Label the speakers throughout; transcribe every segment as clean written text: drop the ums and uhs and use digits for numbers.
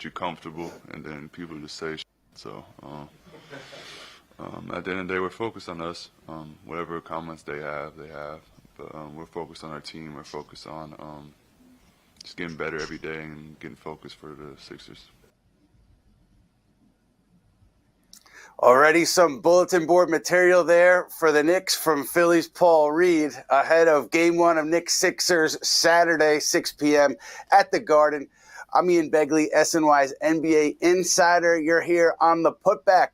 Speaker 1: you comfortable, and then people just say shit. So at the end of the day, we're focused on us. Whatever comments they have. But we're focused on our team. We're focused on just getting better every day and getting focused for the Sixers.
Speaker 2: Already some bulletin board material there for the Knicks from Philly's Paul Reed ahead of Game 1 of Knicks-Sixers Saturday, 6 p.m. at the Garden. I'm Ian Begley, SNY's NBA insider. You're here on the Putback,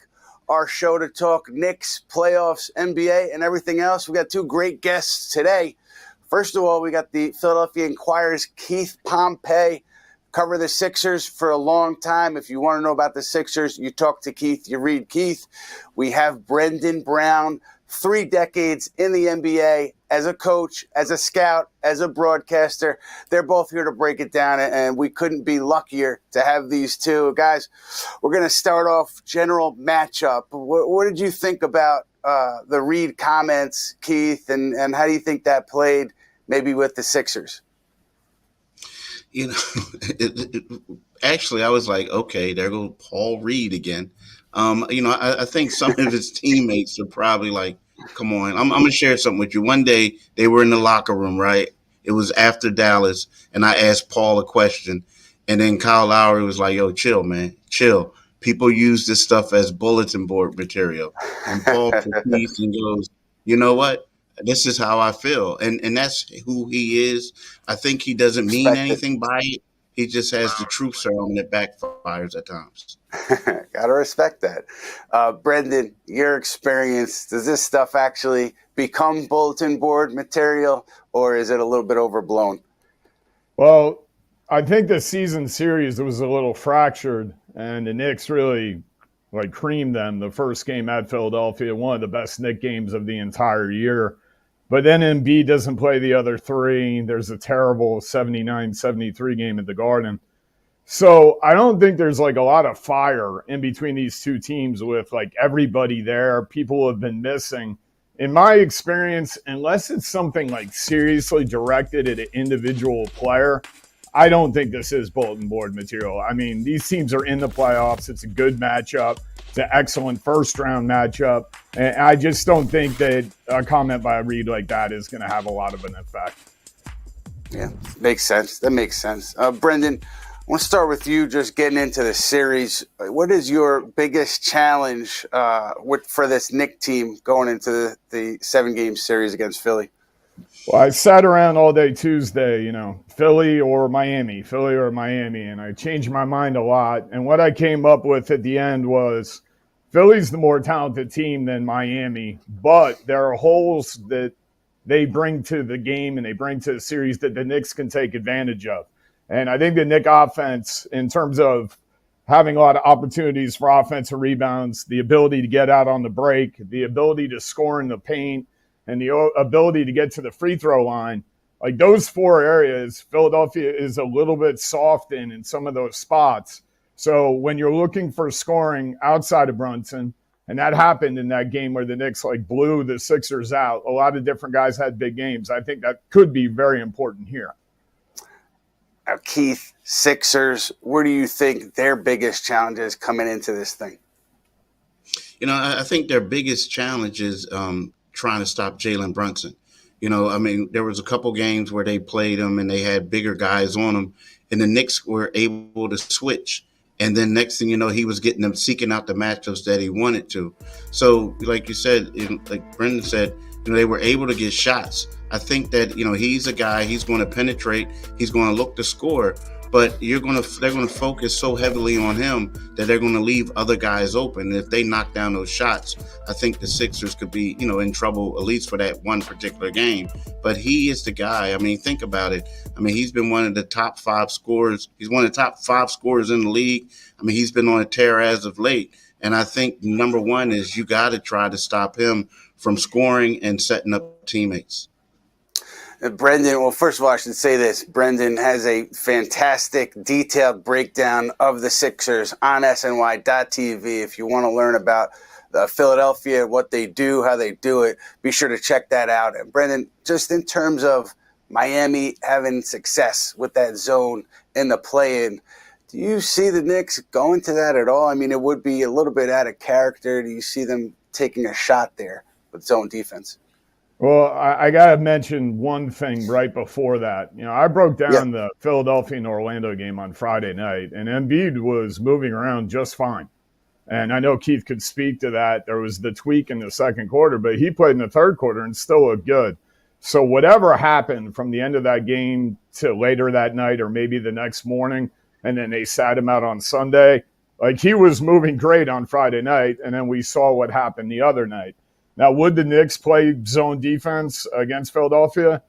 Speaker 2: our show to talk Knicks, playoffs, NBA, and everything else. We got two great guests today. First of all, we got the Philadelphia Inquirer's Keith Pompey. Cover the Sixers for a long time. If you want to know about the Sixers, you talk to Keith, you read Keith. We have Brendan Brown, 3 decades in the NBA as a coach, as a scout, as a broadcaster. They're both here to break it down, and we couldn't be luckier to have these two. Guys, we're going to start off general matchup. What did you think about the Reed comments, Keith, and how do you think that played maybe with the Sixers?
Speaker 3: You know, actually, I was like, okay, there goes Paul Reed again. I think some of his teammates are probably like, come on, I'm going to share something with you. One day they were in the locker room, right? It was after Dallas, and I asked Paul a question, and then Kyle Lowry was like, yo, chill, man, chill. People use this stuff as bulletin board material. And Paul proceeds and goes, you know what? This is how I feel. And that's who he is. I think he doesn't mean anything by it. He just has the truth serum that backfires at times.
Speaker 2: Gotta respect that. Brendan, your experience, does this stuff actually become bulletin board material, or is it a little bit overblown?
Speaker 4: Well, I think the season series was a little fractured, and the Knicks really creamed them the first game at Philadelphia, one of the best Knicks games of the entire year. But then Embiid doesn't play the other 3. There's a terrible 79-73 game at the Garden. So I don't think there's a lot of fire in between these two teams with everybody there. People have been missing. In my experience, unless it's something seriously directed at an individual player, I don't think this is bulletin board material. I mean, these teams are in the playoffs. It's a good matchup. It's an excellent first-round matchup. And I just don't think that a comment by Reed like that is going to have a lot of an effect.
Speaker 2: Yeah, makes sense. That makes sense. Brendan, I want to start with you just getting into the series. What is your biggest challenge for this Knicks team going into the 7-game series against Philly?
Speaker 4: Well, I sat around all day Tuesday, Philly or Miami, and I changed my mind a lot. And what I came up with at the end was Philly's the more talented team than Miami, but there are holes that they bring to the game and they bring to the series that the Knicks can take advantage of. And I think the Knicks offense, in terms of having a lot of opportunities for offensive rebounds, the ability to get out on the break, the ability to score in the paint, and the ability to get to the free throw line, those 4 areas, Philadelphia is a little bit soft in some of those spots. So when you're looking for scoring outside of Brunson, and that happened in that game where the Knicks blew the Sixers out, a lot of different guys had big games. I think that could be very important here.
Speaker 2: Now, Keith, Sixers, where do you think their biggest challenge is coming into this thing?
Speaker 3: I think their biggest challenge is trying to stop Jalen Brunson. There was a couple games where they played him and they had bigger guys on him, and the Knicks were able to switch. And then next thing you know, he was getting them seeking out the matchups that he wanted to. So, like you said, like Brendan said, they were able to get shots. I think that, he's a guy, he's going to penetrate, he's going to look to score, but they're going to focus so heavily on him that they're going to leave other guys open. And if they knock down those shots, I think the Sixers could be, in trouble, at least for that one particular game. But he is the guy. Think about it. He's been one of the top 5 scorers. He's one of the top 5 scorers in the league. He's been on a tear as of late. And I think number one is you got to try to stop him from scoring and setting up teammates.
Speaker 2: Brendan, well, first of all, I should say this. Brendan has a fantastic, detailed breakdown of the Sixers on SNY.TV. If you want to learn about Philadelphia, what they do, how they do it, be sure to check that out. And Brendan, just in terms of Miami having success with that zone in the play-in, Do you see the Knicks going to that at all? I mean, it would be a little bit out of character. Do you see them taking a shot there with zone defense?
Speaker 4: Well, I got to mention one thing right before that. I broke down the Philadelphia and Orlando game on Friday night, and Embiid was moving around just fine. And I know Keith could speak to that. There was the tweak in the second quarter, but he played in the third quarter and still looked good. So whatever happened from the end of that game to later that night or maybe the next morning, and then they sat him out on Sunday, like he was moving great on Friday night, and then we saw what happened the other night. Now, would the Knicks play zone defense against Philadelphia?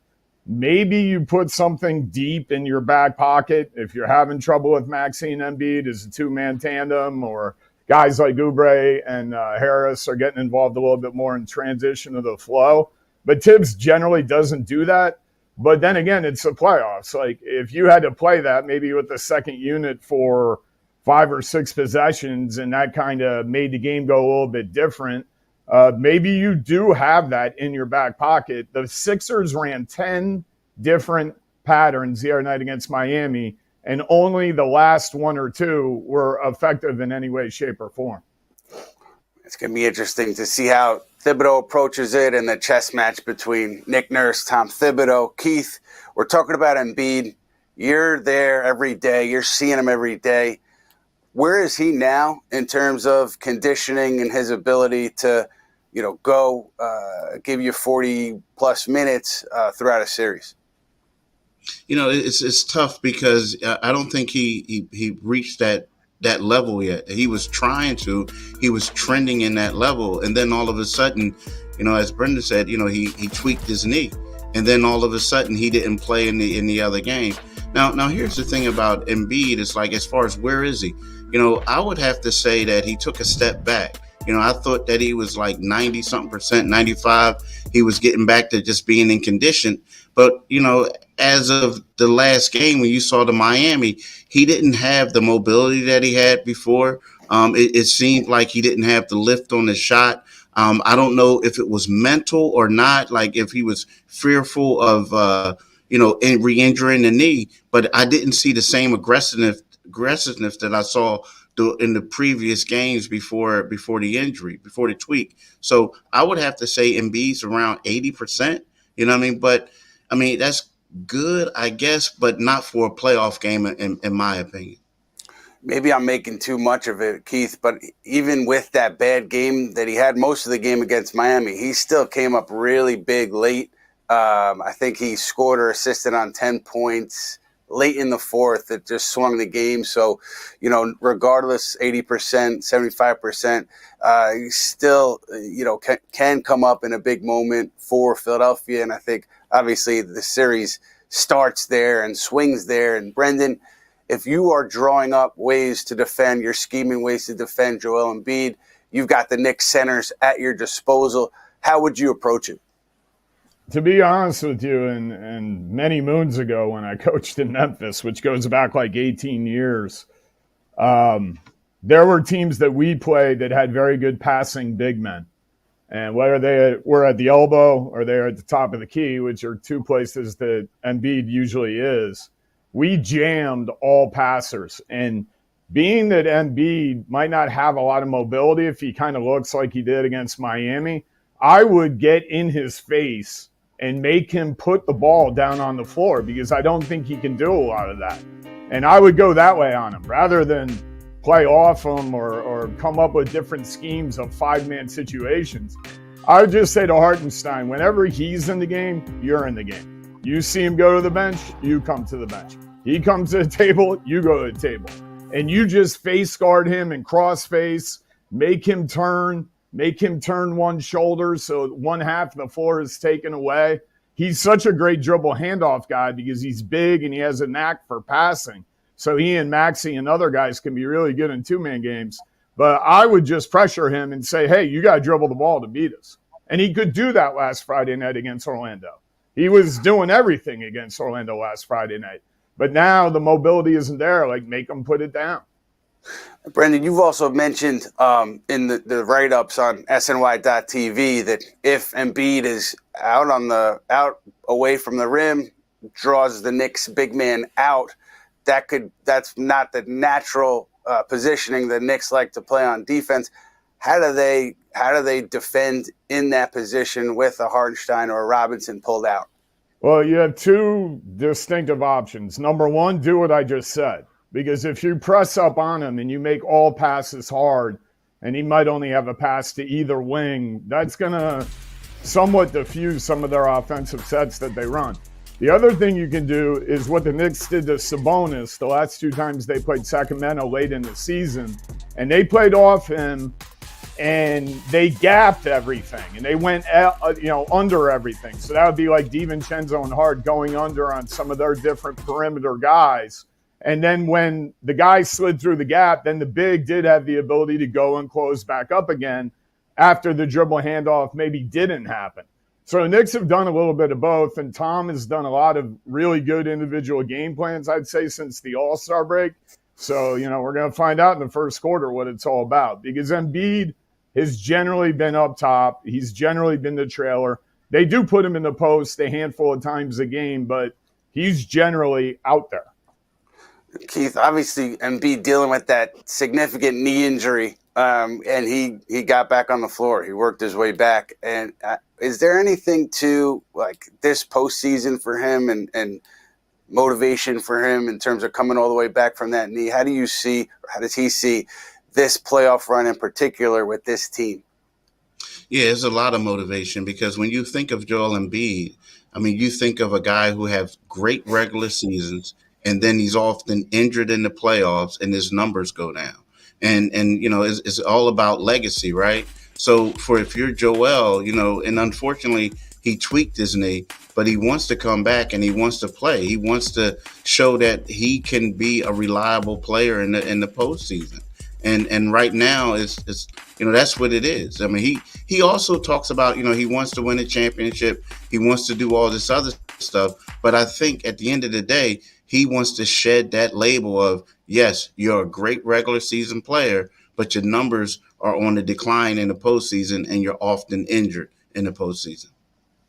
Speaker 4: Maybe you put something deep in your back pocket if you're having trouble with Maxey and Embiid as a two-man tandem, or guys like Oubre and Harris are getting involved a little bit more in transition of the flow. But Tibbs generally doesn't do that. But then again, it's the playoffs. Like if you had to play that maybe with the second unit for 5 or 6 possessions and that kind of made the game go a little bit different, maybe you do have that in your back pocket. The Sixers ran 10 different patterns the other night against Miami, and only the last 1 or 2 were effective in any way, shape, or form.
Speaker 2: It's going to be interesting to see how Thibodeau approaches it and the chess match between Nick Nurse, Tom Thibodeau. Keith, we're talking about Embiid. You're there every day. You're seeing him every day. Where is he now in terms of conditioning and his ability to, go give you 40-plus minutes throughout a series?
Speaker 3: It's tough because I don't think he reached that level yet. He was trying to. He was trending in that level, and then all of a sudden, as Brendan said, he tweaked his knee, and then all of a sudden he didn't play in the other game. Now here's the thing about Embiid. It's like, as far as where is he? I would have to say that he took a step back. I thought that he was like 90-something%, 95. He was getting back to just being in condition. But, as of the last game, when you saw the Miami, he didn't have the mobility that he had before. It seemed like he didn't have the lift on the shot. I don't know if it was mental or not, like if he was fearful of, re-injuring the knee. But I didn't see the same aggressiveness that I saw in the previous games before the injury, before the tweak. So I would have to say Embiid's around 80%. You know what I mean? But I mean, that's good, I guess, but not for a playoff game, in my opinion.
Speaker 2: Maybe I'm making too much of it, Keith, but even with that bad game that he had most of the game against Miami, he still came up really big late. I think he scored or assisted on 10 points late in the fourth. It just swung the game. So, regardless, 80%, 75%, he still, can come up in a big moment for Philadelphia. And I think, obviously, the series starts there and swings there. And, Brendan, if you are drawing up ways to defend, you're scheming ways to defend Joel Embiid, you've got the Knicks centers at your disposal. How would you approach it?
Speaker 4: To be honest with you, and many moons ago when I coached in Memphis, which goes back like 18 years, there were teams that we played that had very good passing big men. And whether they were at the elbow or they're at the top of the key, which are two places that Embiid usually is, we jammed all passers. And being that Embiid might not have a lot of mobility if he kind of looks like he did against Miami, I would get in his face and make him put the ball down on the floor because I don't think he can do a lot of that. And I would go that way on him rather than play off him or come up with different schemes of 5-man situations. I would just say to Hartenstein, whenever he's in the game, you're in the game. You see him go to the bench, you come to the bench. He comes to the table, you go to the table. And you just face guard him and cross face, make him turn one shoulder so one half of the floor is taken away. He's such a great dribble handoff guy because he's big and he has a knack for passing. So he and Maxey and other guys can be really good in 2-man games. But I would just pressure him and say, hey, you got to dribble the ball to beat us. And he could do that last Friday night against Orlando. He was doing everything against Orlando last Friday night. But now the mobility isn't there. Like, make him put it down.
Speaker 2: Brendan, you've also mentioned in the write-ups on SNY.TV that if Embiid is out away from the rim, draws the Knicks big man out, that's not the natural positioning the Knicks like to play on defense. How do they defend in that position with a Hartenstein or a Robinson pulled out?
Speaker 4: Well, you have two distinctive options. Number one, do what I just said. Because if you press up on him and you make all passes hard, and he might only have a pass to either wing, that's going to somewhat diffuse some of their offensive sets that they run. The other thing you can do is what the Knicks did to Sabonis the last two times they played Sacramento late in the season. And they played off him, and they gapped everything, and they went under everything. So that would be like DiVincenzo and Hart going under on some of their different perimeter guys. And then when the guy slid through the gap, then the big did have the ability to go and close back up again after the dribble handoff maybe didn't happen. So the Knicks have done a little bit of both, and Tom has done a lot of really good individual game plans, I'd say, since the All-Star break. So, we're going to find out in the first quarter what it's all about, because Embiid has generally been up top. He's generally been the trailer. They do put him in the post a handful of times a game, but he's generally out there.
Speaker 2: Keith, obviously Embiid dealing with that significant knee injury, and he got back on the floor. He worked his way back. And is there anything to like this postseason for him and motivation for him in terms of coming all the way back from that knee? How does he see this playoff run in particular with this team?
Speaker 3: Yeah, there's a lot of motivation, because when you think of Joel Embiid, you think of a guy who has great regular seasons, and then he's often injured in the playoffs and his numbers go down. And it's all about legacy, right? So if you're Joel, and unfortunately he tweaked his knee, but he wants to come back and he wants to play. He wants to show that he can be a reliable player in the postseason. And right now it's that's what it is. He also talks about, he wants to win a championship. He wants to do all this other stuff. But I think at the end of the day, he wants to shed that label of, yes, you're a great regular season player, but your numbers are on the decline in the postseason, and you're often injured in the postseason.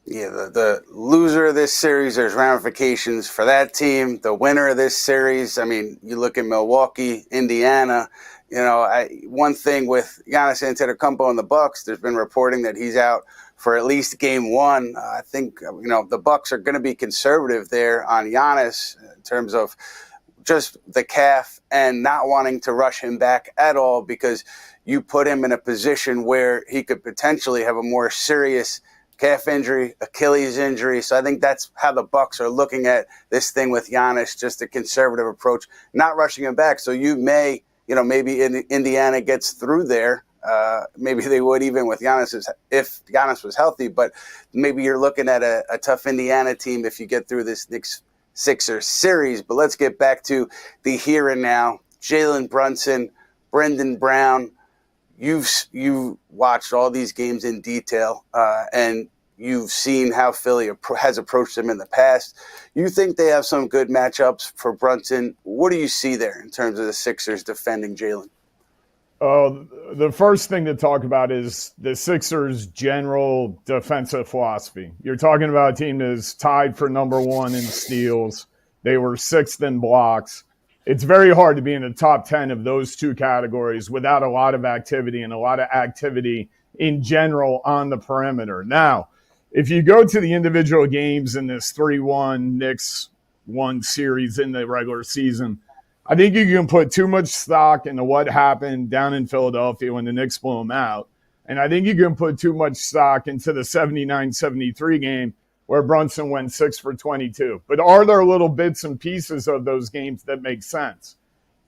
Speaker 2: Yeah, the loser of this series, there's ramifications for that team. The winner of this series, you look at Milwaukee, Indiana. One thing with Giannis Antetokounmpo and the Bucks, there's been reporting that he's out for at least game one. I think, the Bucks are going to be conservative there on Giannis in terms of just the calf and not wanting to rush him back at all, because you put him in a position where he could potentially have a more serious calf injury, Achilles injury. So I think that's how the Bucks are looking at this thing with Giannis, just a conservative approach, not rushing him back. So you may, maybe Indiana gets through there. Maybe they would even with Giannis if Giannis was healthy, but maybe you're looking at a tough Indiana team if you get through this Knicks-Sixers series. But let's get back to the here and now. Jalen Brunson, Brendan Brown, you've watched all these games in detail, and you've seen how Philly has approached them in the past. You think they have some good matchups for Brunson. What do you see there in terms of the Sixers defending Jalen?
Speaker 4: The first thing to talk about is the Sixers' general defensive philosophy. You're talking about a team that is tied for number one in steals. They were sixth in blocks. It's very hard to be in the top 10 of those two categories without a lot of activity and a lot of activity in general on the perimeter. Now, if you go to the individual games in this 3-1 Knicks 1 series in the regular season, I think you can put too much stock into what happened down in Philadelphia when the Knicks blew them out. And I think you can put too much stock into the 79-73 game where Brunson went 6 for 22. But are there little bits and pieces of those games that make sense?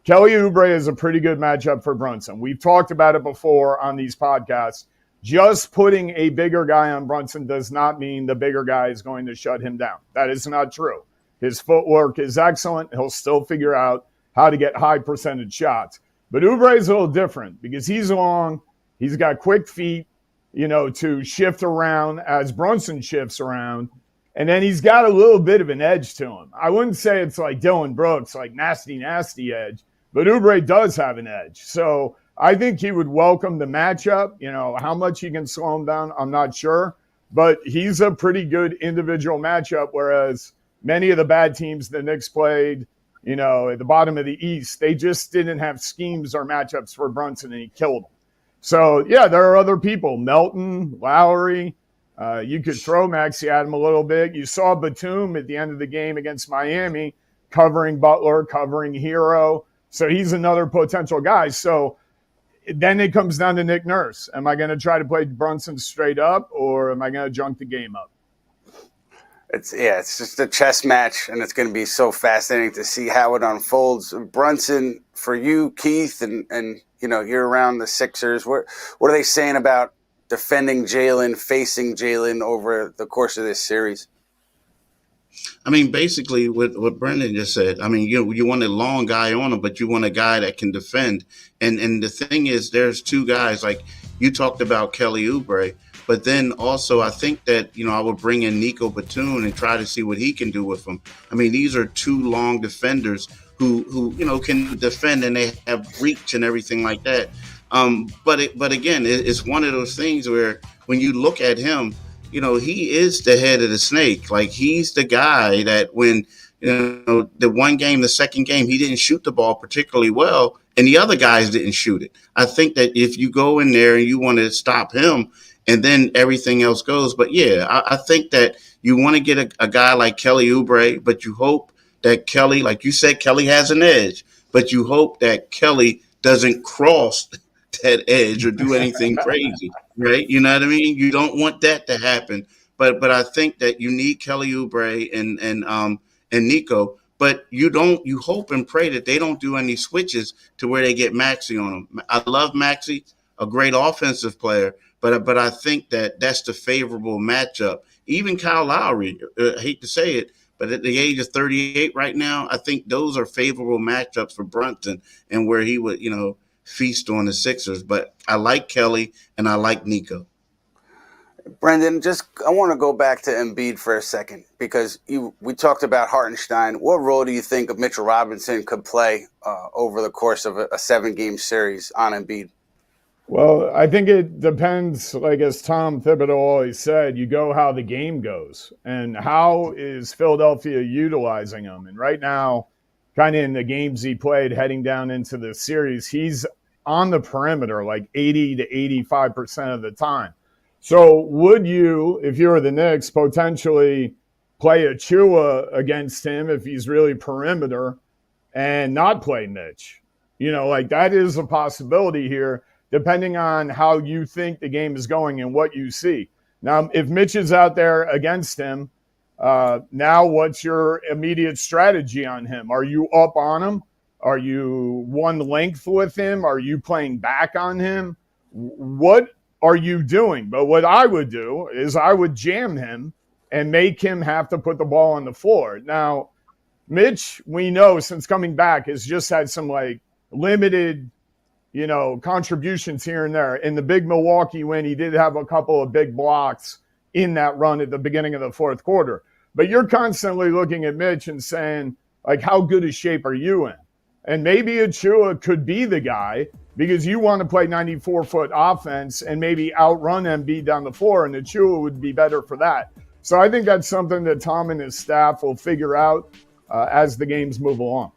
Speaker 4: Kelly Oubre is a pretty good matchup for Brunson. We've talked about it before on these podcasts. Just putting a bigger guy on Brunson does not mean the bigger guy is going to shut him down. That is not true. His footwork is excellent. He'll still figure out how to get high percentage shots. But Oubre is a little different because he's long. He's got quick feet, to shift around as Brunson shifts around. And then he's got a little bit of an edge to him. I wouldn't say it's like Dylan Brooks, like nasty edge, but Oubre does have an edge. So I think he would welcome the matchup. How much he can slow him down, I'm not sure. But he's a pretty good individual matchup, whereas many of the bad teams the Knicks played at the bottom of the East. They just didn't have schemes or matchups for Brunson, and he killed them. So, yeah, there are other people. Melton, Lowry. You could throw Maxey at him a little bit. You saw Batum at the end of the game against Miami covering Butler, covering Hero. So he's another potential guy. So then it comes down to Nick Nurse. Am I going to try to play Brunson straight up, or am I going to junk the game up?
Speaker 2: It's just a chess match, and it's going to be so fascinating to see how it unfolds. Brunson, for you, Keith, and you're around the Sixers. What are they saying about defending Jalen, facing Jalen over the course of this series?
Speaker 3: I mean, basically what Brendan just said. I mean, you want a long guy on him, but you want a guy that can defend. And the thing is, there's two guys, like you talked about Kelly Oubre, but then also I think that, I would bring in Nico Batum and try to see what he can do with him. I mean, these are two long defenders who can defend, and they have reach and everything like that. But again, it's one of those things where when you look at him, he is the head of the snake. Like, he's the guy that when, the one game, the second game, he didn't shoot the ball particularly well, and the other guys didn't shoot it. I think that if you go in there and you want to stop him, and then everything else goes. But yeah, I think that you want to get a guy like Kelly Oubre, but you hope that Kelly, like you said, Kelly has an edge, but you hope that Kelly doesn't cross that edge or do anything crazy, right? You know what I mean? You don't want that to happen. But I think that you need Kelly Oubre and Nico, but you hope and pray that they don't do any switches to where they get Maxey on them. I love Maxey, a great offensive player, but I think that that's the favorable matchup. Even Kyle Lowry, I hate to say it, but at the age of 38 right now, I think those are favorable matchups for Brunson and where he would, feast on the Sixers. But I like Kelly and I like Nico.
Speaker 2: Brendan, I want to go back to Embiid for a second, because we talked about Hartenstein. What role do you think Mitchell Robinson could play over the course of a 7-game series on Embiid?
Speaker 4: Well, I think it depends, like as Tom Thibodeau always said, you go how the game goes. And how is Philadelphia utilizing him? And right now, kind of in the games he played heading down into the series, he's on the perimeter like 80 to 85% of the time. So would you, if you were the Knicks, potentially play Achua against him if he's really perimeter and not play Mitch? That is a possibility here, depending on how you think the game is going and what you see. Now, if Mitch is out there against him, now what's your immediate strategy on him? Are you up on him? Are you one length with him? Are you playing back on him? What are you doing? But what I would do is I would jam him and make him have to put the ball on the floor. Now, Mitch, we know since coming back, has just had some limited contributions here and there. In the big Milwaukee win, he did have a couple of big blocks in that run at the beginning of the fourth quarter. But you're constantly looking at Mitch and saying, how good a shape are you in? And maybe Achua could be the guy, because you want to play 94-foot offense and maybe outrun Embiid down the floor, and Achua would be better for that. So I think that's something that Tom and his staff will figure out as the games move along.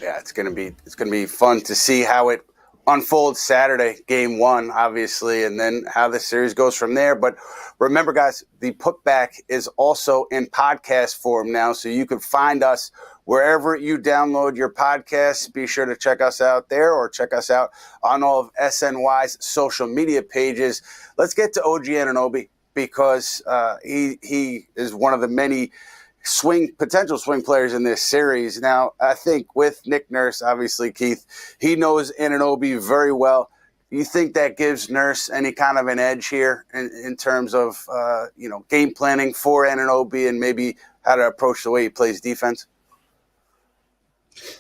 Speaker 2: Yeah, it's gonna be fun to see how it unfolds Saturday, game 1, obviously, and then how the series goes from there. But remember, guys, the Putback is also in podcast form now, so you can find us wherever you download your podcasts. Be sure to check us out there, or check us out on all of SNY's social media pages. Let's get to OG Anunoby, because he is one of the many potential swing players in this series. Now, I think with Nick Nurse, obviously, Keith, he knows Anunoby very well. You think that gives Nurse any kind of an edge here in terms of game planning for Anunoby and maybe how to approach the way he plays defense?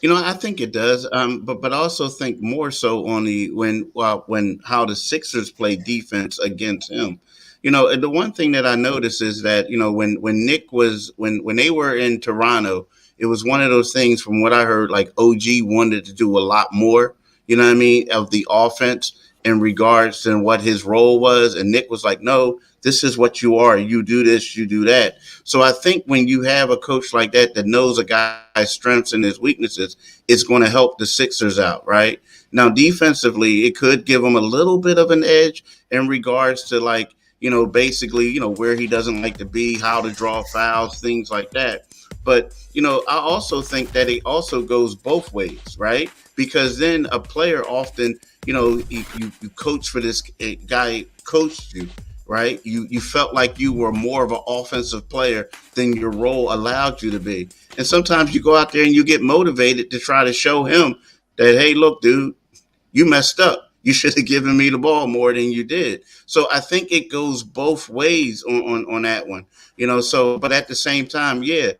Speaker 3: I think it does, but I also think more so on when how the Sixers play defense against him. The one thing that I noticed is that, when Nick when they were in Toronto, it was one of those things from what I heard, like OG wanted to do a lot more, of the offense in regards to what his role was. And Nick was like, no, this is what you are. You do this, you do that. So I think when you have a coach like that knows a guy's strengths and his weaknesses, it's going to help the Sixers out, right? Now, defensively, it could give him a little bit of an edge in regards to, like, basically, where he doesn't like to be, how to draw fouls, things like that. But, I also think that it also goes both ways, right? Because then a player often, you coach for this guy coached you, right? You felt like you were more of an offensive player than your role allowed you to be. And sometimes you go out there and you get motivated to try to show him that, hey, look, dude, you messed up. You should have given me the ball more than you did. So I think it goes both ways on that one, but at the same time, yeah,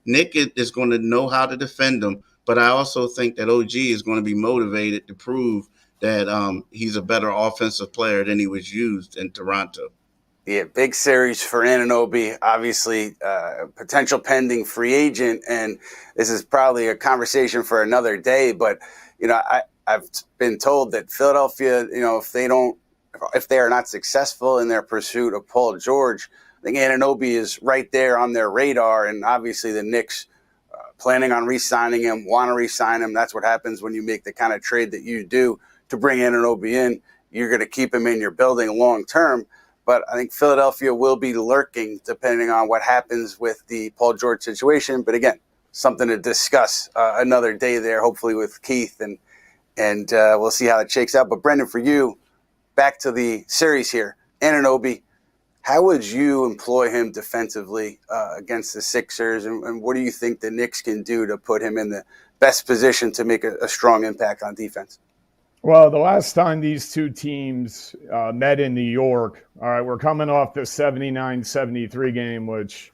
Speaker 3: Nick is going to know how to defend him. But I also think that OG is going to be motivated to prove that he's a better offensive player than he was used in Toronto.
Speaker 2: Yeah, big series for Anunoby, obviously potential pending free agent. And this is probably a conversation for another day. But, I've been told that Philadelphia, if they are not successful in their pursuit of Paul George, I think Anunoby is right there on their radar. And obviously the Knicks planning on re-signing him, want to re-sign him. That's what happens when you make the kind of trade that you do to bring Anunoby in. You're going to keep him in your building long term. But I think Philadelphia will be lurking depending on what happens with the Paul George situation. But again, something to discuss another day there, hopefully with Keith, and we'll see how it shakes out. But Brendan, for you, back to the series here, Anunoby, how would you employ him defensively against the Sixers? And what do you think the Knicks can do to put him in the best position to make a strong impact on defense?
Speaker 4: Well, the last time these two teams met in New York, all right, we're coming off the 79-73 game, which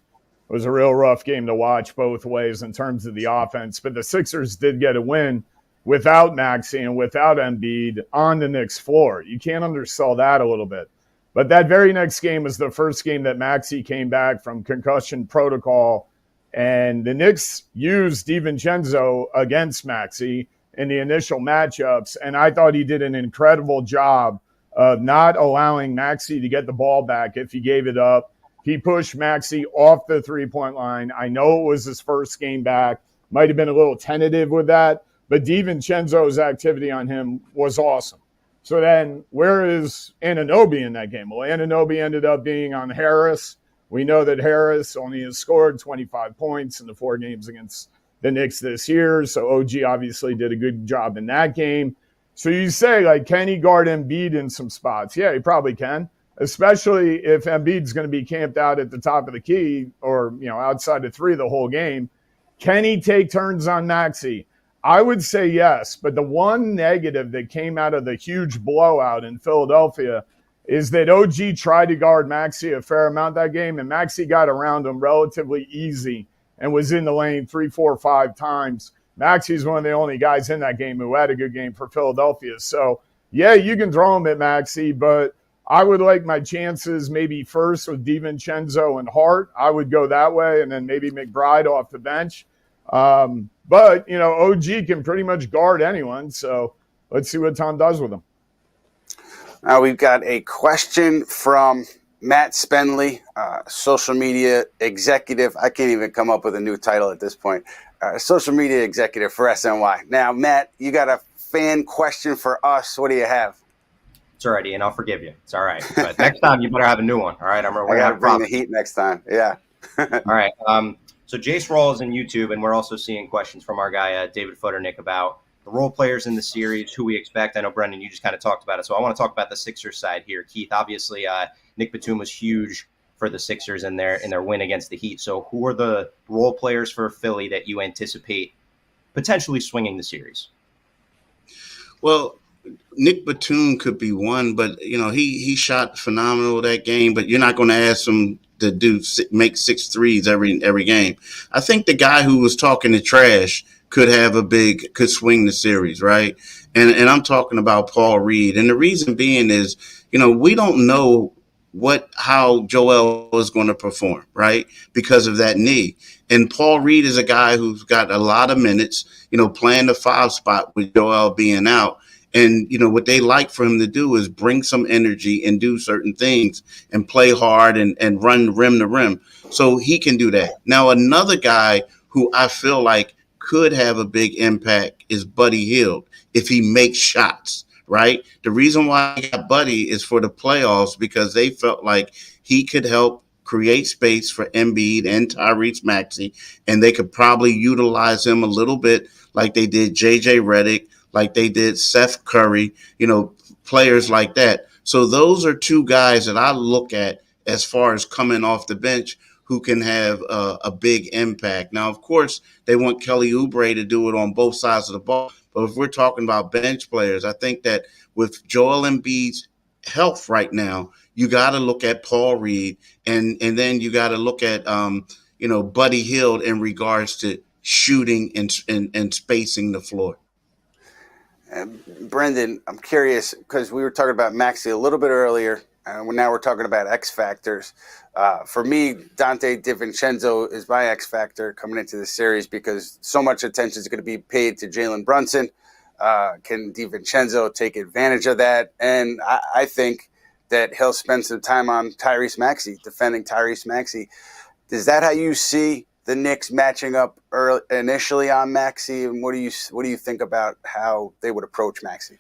Speaker 4: was a real rough game to watch both ways in terms of the offense. But the Sixers did get a win without Maxey and without Embiid on the Knicks floor. You can't undersell that a little bit. But that very next game was the first game that Maxey came back from concussion protocol, and the Knicks used DiVincenzo against Maxey in the initial matchups, and I thought he did an incredible job of not allowing Maxey to get the ball back if he gave it up. He pushed Maxey off the three-point line. I know it was his first game back. Might have been a little tentative with that, but DiVincenzo's activity on him was awesome. So then where is Anunoby in that game? Well, Anunoby ended up being on Harris. We know that Harris only has scored 25 points in the 4 games against the Knicks this year. So OG obviously did a good job in that game. So you say, like, can he guard Embiid in some spots? Yeah, he probably can, especially if Embiid's going to be camped out at the top of the key or, outside the 3 the whole game. Can he take turns on Maxey? I would say yes, but the one negative that came out of the huge blowout in Philadelphia is that OG tried to guard Maxey a fair amount that game, and Maxey got around him relatively easy and was in the lane 3, 4, 5 times. Maxey's one of the only guys in that game who had a good game for Philadelphia. So, yeah, you can throw him at Maxey, but I would like my chances maybe first with DiVincenzo and Hart. I would go that way, and then maybe McBride off the bench. But, OG can pretty much guard anyone, so let's see what Tom does with him.
Speaker 2: Now we've got a question from Matt Spenley, social media executive. I can't even come up with a new title at this point. Social media executive for SNY. Now, Matt, you got a fan question for us. What do you have?
Speaker 5: It's all right, Ian. I'll forgive you. It's all right. But next time, you better have a new one. All right?
Speaker 2: I got to bring the heat next time. Yeah.
Speaker 5: All right. So Jace Roll is in YouTube, and we're also seeing questions from our guy, David Futternick, about the role players in the series, who we expect. I know, Brendan, you just kind of talked about it. So I want to talk about the Sixers side here. Keith, obviously, Nick Batum was huge for the Sixers in their win against the Heat. So who are the role players for Philly that you anticipate potentially swinging the series?
Speaker 3: Well, Nick Batum could be one, but, he shot phenomenal that game, but you're not going to ask him to make 6 threes every game. I think the guy who was talking the trash could swing the series, right? And I'm talking about Paul Reed. And the reason being is, we don't know how Joel is going to perform, right? Because of that knee. And Paul Reed is a guy who's got a lot of minutes, playing the 5 spot with Joel being out. And, what they like for him to do is bring some energy and do certain things and play hard and run rim to rim. So he can do that. Now, another guy who I feel like could have a big impact is Buddy Hield if he makes shots, right? The reason why I got Buddy is for the playoffs because they felt like he could help create space for Embiid and Tyrese Maxey, and they could probably utilize him a little bit like they did JJ Redick, like they did Seth Curry, players like that. So those are two guys that I look at as far as coming off the bench who can have a big impact. Now, of course, they want Kelly Oubre to do it on both sides of the ball. But if we're talking about bench players, I think that with Joel Embiid's health right now, you got to look at Paul Reed, and then you got to look at Buddy Hield in regards to shooting and spacing the floor.
Speaker 2: Brendan, I'm curious because we were talking about Maxey a little bit earlier, and now we're talking about X factors. For me, Dante DiVincenzo is my X factor coming into the series because so much attention is going to be paid to Jalen Brunson. Can DiVincenzo take advantage of that? And I think that he'll spend some time on Tyrese Maxey, defending Tyrese Maxey. Is that how you see the Knicks matching up initially on Maxey? And what do you think about how they would approach Maxey?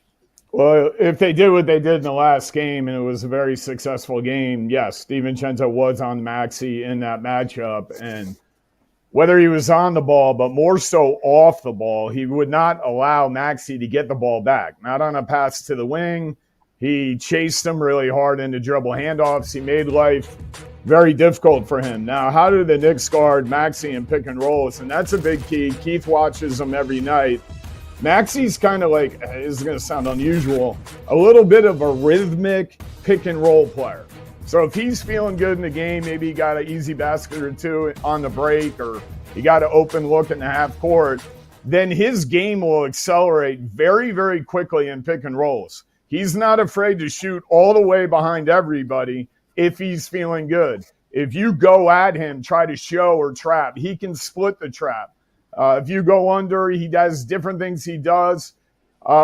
Speaker 4: Well, if they did what they did in the last game, and it was a very successful game, yes, DiVincenzo was on Maxey in that matchup. And whether he was on the ball, but more so off the ball, he would not allow Maxey to get the ball back. Not on a pass to the wing. He chased him really hard into dribble handoffs. He made life very difficult for him. Now, how do the Knicks guard Maxey in pick and rolls? And that's a big key. Keith watches them every night. Maxey's kind of like, this is going to sound unusual, a little bit of a rhythmic pick and roll player. So if he's feeling good in the game, maybe he got an easy basket or two on the break, or he got an open look in the half court, then his game will accelerate very, very quickly in pick and rolls. He's not afraid to shoot all the way behind everybody if he's feeling good. If you go at him, try to show or trap, he can split the trap. If you go under, he does different things he does,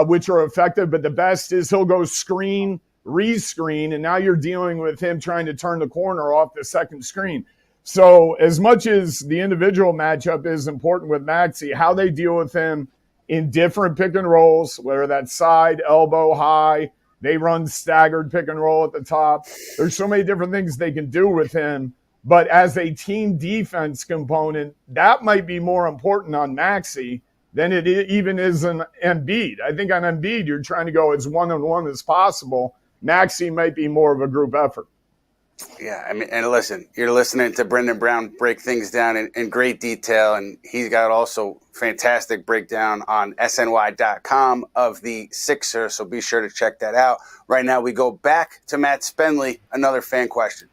Speaker 4: which are effective. But the best is he'll go screen, re-screen, and now you're dealing with him trying to turn the corner off the second screen. So as much as the individual matchup is important with Maxey, how they deal with him in different pick and rolls, whether that's side, elbow, high, they run staggered pick and roll at the top. There's so many different things they can do with him. But as a team defense component, that might be more important on Maxey than it even is on Embiid. I think on Embiid, you're trying to go as one-on-one as possible. Maxey might be more of a group effort.
Speaker 2: Yeah, I mean, and listen, you're listening to Brendan Brown break things down in great detail, and he's got also fantastic breakdown on SNY.com of the Sixers, so be sure to check that out. Right now, we go back to Matt Spenley, another fan question.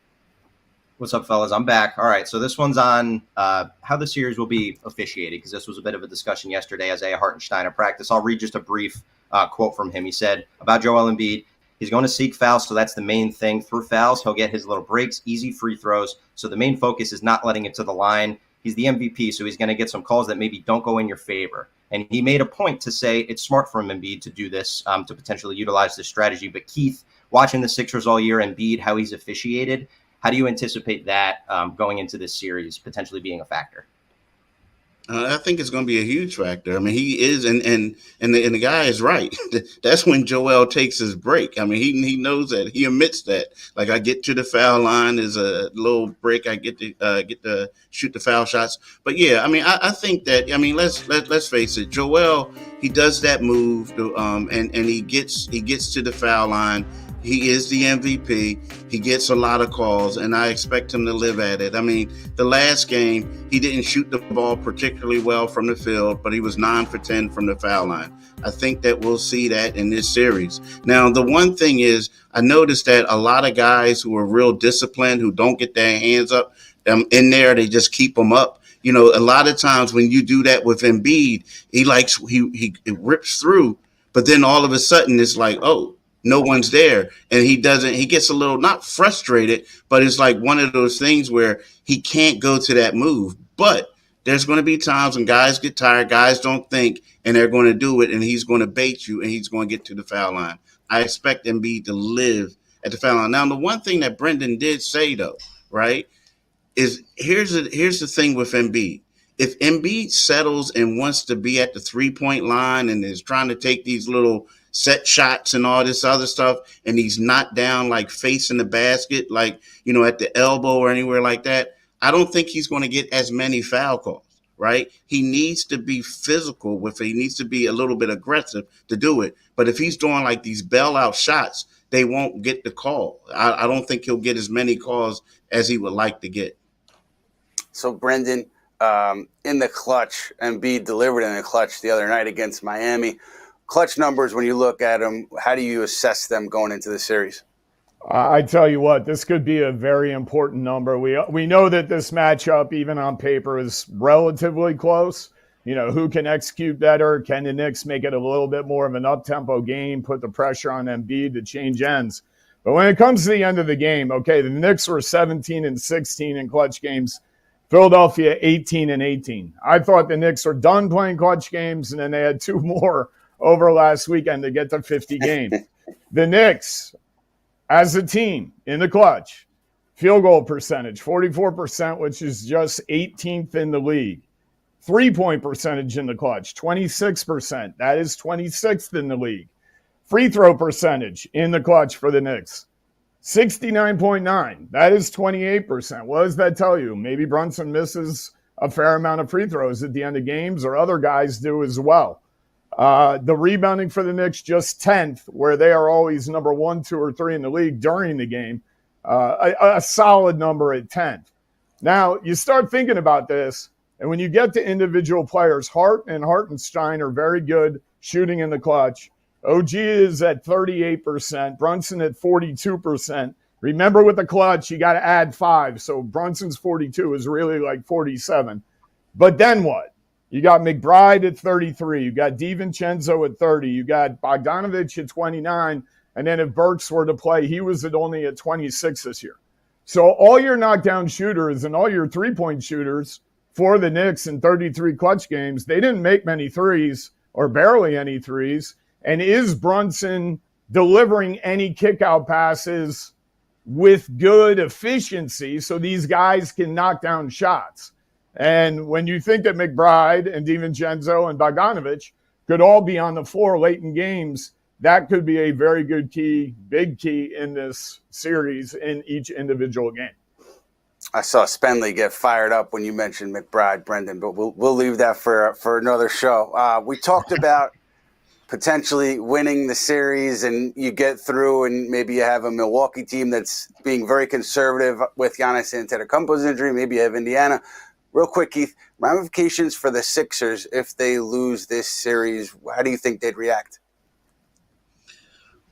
Speaker 5: What's up, fellas? I'm back. All right, so this one's on how the series will be officiated, because this was a bit of a discussion yesterday as Isaiah Hartenstein at practice. I'll read just a brief quote from him. He said about Joel Embiid, he's going to seek fouls, so that's the main thing. Through fouls, he'll get his little breaks, easy free throws. So the main focus is not letting it to the line. He's the MVP, so he's going to get some calls that maybe don't go in your favor. And he made a point to say it's smart for Embiid to do this, to potentially utilize this strategy. But Keith, watching the Sixers all year, Embiid, how he's officiated, how do you anticipate that going into this series potentially being a factor?
Speaker 3: I think it's going to be a huge factor. I mean, he is, and the guy is right. That's when Joel takes his break. I mean, he knows that. He admits that. Like, I get to the foul line, there's a little break. I get to shoot the foul shots. But yeah, I mean, I think that. I mean, let's face it. Joel, he does that move, and he gets to the foul line. He is the MVP. He gets a lot of calls, and I expect him to live at it. I mean, the last game, he didn't shoot the ball particularly well from the field, but he was 9 for 10 from the foul line. I think that we'll see that in this series. Now, the one thing is, I noticed that a lot of guys who are real disciplined, who don't get their hands up in there, they just keep them up. You know, a lot of times when you do that with Embiid, he rips through, but then all of a sudden it's like, oh, no one's there. And he gets a little, not frustrated, but it's like one of those things where he can't go to that move. But there's going to be times when guys get tired, guys don't think, and they're going to do it, and he's going to bait you, and he's going to get to the foul line. I expect Embiid to live at the foul line. Now, the one thing that Brendan did say, though, right, is here's the thing with Embiid. If Embiid settles and wants to be at the three-point line and is trying to take these little set shots and all this other stuff, and he's not down like facing the basket, like, at the elbow or anywhere like that, I don't think he's going to get as many foul calls, right? He needs to be physical with it. He needs to be a little bit aggressive to do it. But if he's doing like these bailout shots, they won't get the call. I don't think he'll get as many calls as he would like to get.
Speaker 2: So, Brendan, in the clutch, Embiid delivered in the clutch the other night against Miami. Clutch numbers, when you look at them, how do you assess them going into the series?
Speaker 4: I tell you what, this could be a very important number. We know that this matchup, even on paper, is relatively close. Who can execute better? Can the Knicks make it a little bit more of an up-tempo game, put the pressure on Embiid to change ends? But when it comes to the end of the game, okay, the Knicks were 17-16 in clutch games. Philadelphia 18-18. I thought the Knicks were done playing clutch games, and then they had two more over last weekend to get to 50 games. The Knicks, as a team in the clutch, field goal percentage, 44%, which is just 18th in the league. Three-point percentage in the clutch, 26%. That is 26th in the league. Free throw percentage in the clutch for the Knicks, 69.9. That is 28%. What does that tell you? Maybe Brunson misses a fair amount of free throws at the end of games, or other guys do as well. The rebounding for the Knicks, just 10th, where they are always number 1, 2, or 3 in the league during the game. A solid number at 10th. Now, you start thinking about this, and when you get to individual players, Hart and Hartenstein are very good shooting in the clutch. OG is at 38%, Brunson at 42%. Remember, with the clutch, you got to add 5. So Brunson's 42 is really like 47. But then what? You got McBride at 33. You got DiVincenzo at 30. You got Bogdanovich at 29. And then if Burks were to play, he was only at 26 this year. So all your knockdown shooters and all your three-point shooters for the Knicks in 33 clutch games, they didn't make many threes or barely any threes. And is Brunson delivering any kick-out passes with good efficiency so these guys can knock down shots? And when you think that McBride and DiVincenzo and Bogdanovich could all be on the floor late in games, that could be a very good key, big key in this series in each individual game.
Speaker 2: I saw Spenley get fired up when you mentioned McBride, Brendan, but we'll leave that for another show. We talked about potentially winning the series, and you get through, and maybe you have a Milwaukee team that's being very conservative with Giannis Antetokounmpo's injury. Maybe you have Indiana. Real quick, Keith, ramifications for the Sixers if they lose this series. How do you think they'd react?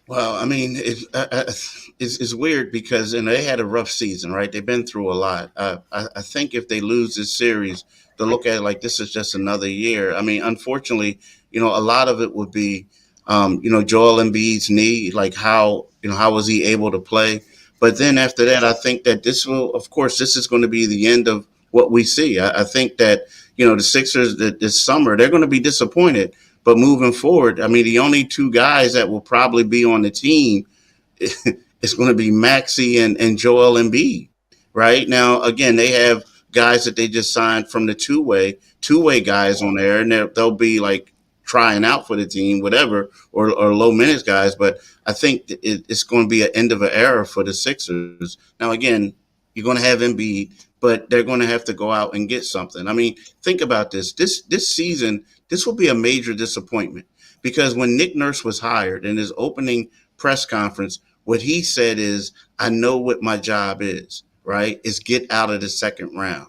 Speaker 3: Well, I mean, it's weird because they had a rough season, right? They've been through a lot. I think if they lose this series, they'll look at it like this is just another year. I mean, unfortunately, a lot of it would be, Joel Embiid's knee, like how was he able to play? But then after that, I think that this is going to be the end of what we see. I think that, the Sixers this summer, they're going to be disappointed. But moving forward, I mean, the only two guys that will probably be on the team is going to be Maxey and Joel Embiid. Right now, again, they have guys that they just signed from the two-way guys on there, and they'll be like trying out for the team, whatever, or low minutes guys. But I think it's going to be an end of an era for the Sixers. Now, again, you're going to have Embiid, but they're going to have to go out and get something. I mean, think about this. This season, this will be a major disappointment because when Nick Nurse was hired in his opening press conference, what he said is, I know what my job is, right? Is get out of the second round.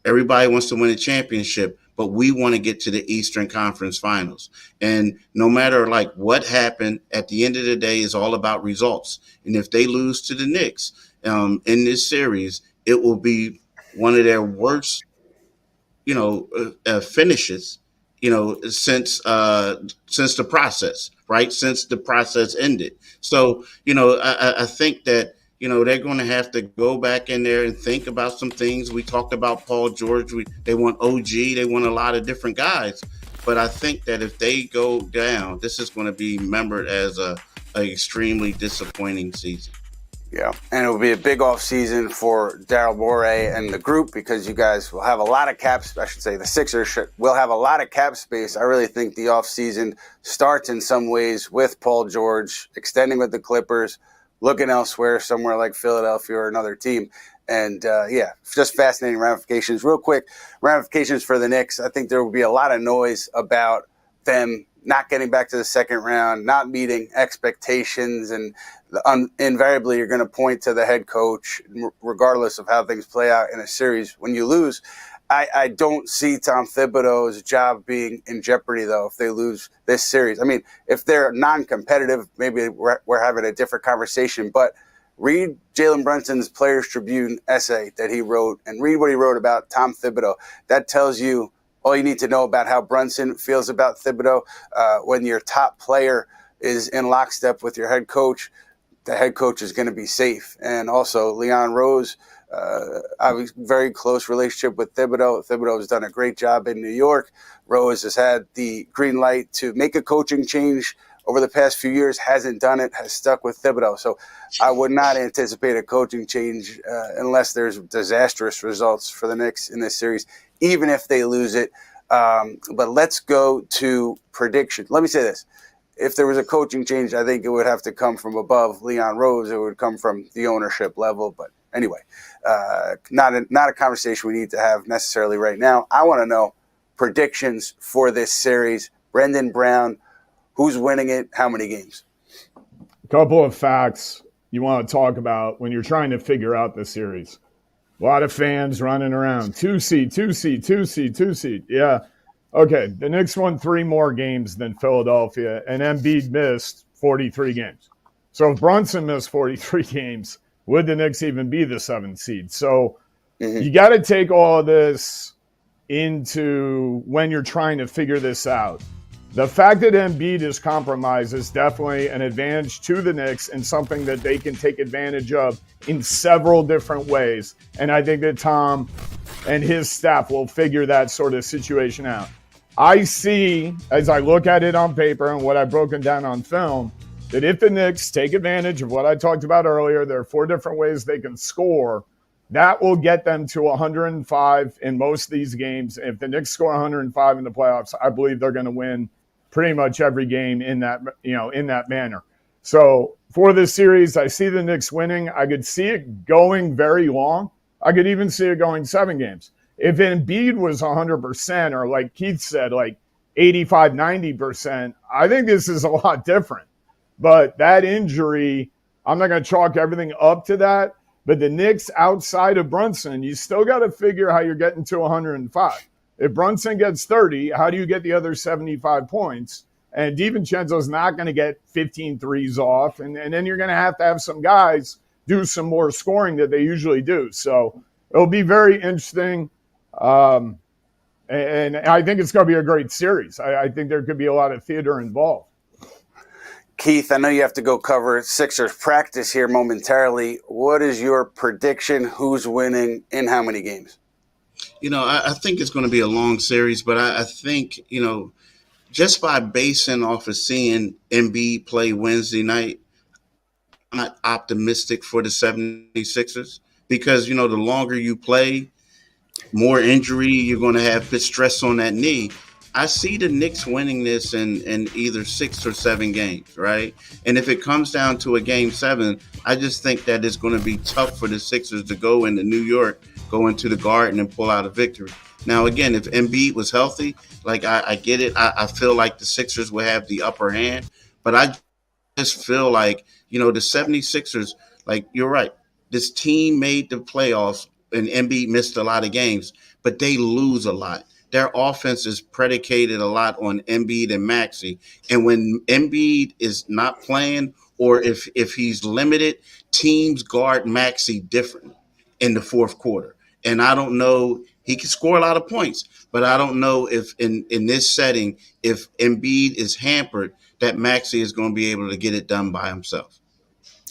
Speaker 3: Everybody wants to win a championship, but we want to get to the Eastern Conference Finals. And no matter like what happened, at the end of the day, it's all about results. And if they lose to the Knicks in this series, it will be one of their worst, finishes, since the process, right? Since the process ended. So, I think that, they're going to have to go back in there and think about some things. We talked about Paul George. They want OG. They want a lot of different guys. But I think that if they go down, this is going to be remembered as a extremely disappointing season.
Speaker 2: Yeah, and it will be a big off season for Daryl Morey and the group because you guys will have a lot of caps. I should say the Sixers will have a lot of cap space. I really think the off season starts in some ways with Paul George extending with the Clippers, looking elsewhere, somewhere like Philadelphia or another team. And, just fascinating ramifications. Real quick, ramifications for the Knicks. I think there will be a lot of noise about them not getting back to the second round, not meeting expectations, and invariably you're going to point to the head coach, regardless of how things play out in a series. When you lose, I don't see Tom Thibodeau's job being in jeopardy, though, if they lose this series. I mean, if they're non-competitive, maybe we're having a different conversation, but read Jalen Brunson's Players Tribune essay that he wrote and read what he wrote about Tom Thibodeau. That tells you all you need to know about how Brunson feels about Thibodeau. When your top player is in lockstep with your head coach, the head coach is going to be safe. And also Leon Rose, I have a very close relationship with Thibodeau. Thibodeau has done a great job in New York. Rose has had the green light to make a coaching change over the past few years, hasn't done it, has stuck with Thibodeau. So I would not anticipate a coaching change unless there's disastrous results for the Knicks in this series, even if they lose it. But let's go to prediction. Let me say this. If there was a coaching change, I think it would have to come from above Leon Rose. It would come from the ownership level. But anyway, not a conversation we need to have necessarily right now. I want to know predictions for this series. Brendan Brown, who's winning it? How many games?
Speaker 4: A couple of facts you want to talk about when you're trying to figure out the series. A lot of fans running around. 2 seed. Yeah. Okay, the Knicks won 3 more games than Philadelphia, and Embiid missed 43 games. So if Brunson missed 43 games, would the Knicks even be the 7th seed? So you got to take all of this into when you're trying to figure this out. The fact that Embiid is compromised is definitely an advantage to the Knicks and something that they can take advantage of in several different ways. And I think that Tom and his staff will figure that sort of situation out. I see, as I look at it on paper and what I've broken down on film, that if the Knicks take advantage of what I talked about earlier, there are 4 different ways they can score. That will get them to 105 in most of these games. If the Knicks score 105 in the playoffs, I believe they're going to win pretty much every game in that manner. So for this series, I see the Knicks winning. I could see it going very long. I could even see it going 7 games. If Embiid was 100%, or like Keith said, like 85, 90%, I think this is a lot different. But that injury, I'm not going to chalk everything up to that. But the Knicks outside of Brunson, you still got to figure how you're getting to 105. If Brunson gets 30, how do you get the other 75 points? And DiVincenzo's not going to get 15 threes off. And then you're going to have some guys do some more scoring that they usually do. So it'll be very interesting. And I think it's going to be a great series. I think there could be a lot of theater involved.
Speaker 2: Keith, I know you have to go cover Sixers practice here momentarily. What is your prediction? Who's winning in how many games?
Speaker 3: I think it's going to be a long series, but I think, just by basing off of seeing Embiid play Wednesday night, I'm not optimistic for the 76ers because, the longer you play, more injury, you're going to have bit stress on that knee. I see the Knicks winning this in either 6 or 7 games, right? And if it comes down to a game 7, I just think that it's going to be tough for the Sixers to go into New York, go into the Garden and pull out a victory. Now, again, if Embiid was healthy, like I get it. I feel like the Sixers will have the upper hand. But I just feel like, the 76ers, like you're right, this team made the playoffs and Embiid missed a lot of games, but they lose a lot. Their offense is predicated a lot on Embiid and Maxey. And when Embiid is not playing or if he's limited, teams guard Maxey differently in the fourth quarter. And I don't know, he can score a lot of points, but I don't know if in this setting, if Embiid is hampered, that Maxey is going to be able to get it done by himself.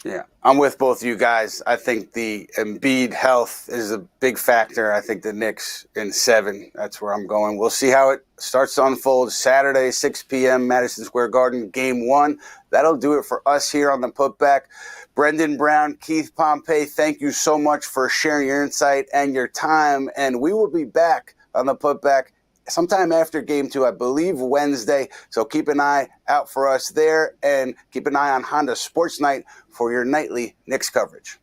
Speaker 2: Yeah, I'm with both you guys. I think the Embiid health is a big factor. I think the Knicks in 7. That's where I'm going. We'll see how it starts to unfold. Saturday, 6 p.m., Madison Square Garden, Game 1. That'll do it for us here on the Putback. Brendan Brown, Keith Pompey, thank you so much for sharing your insight and your time. And we will be back on the Putback sometime after Game 2, I believe Wednesday. So keep an eye out for us there, and keep an eye on Honda Sports Night for your nightly Knicks coverage.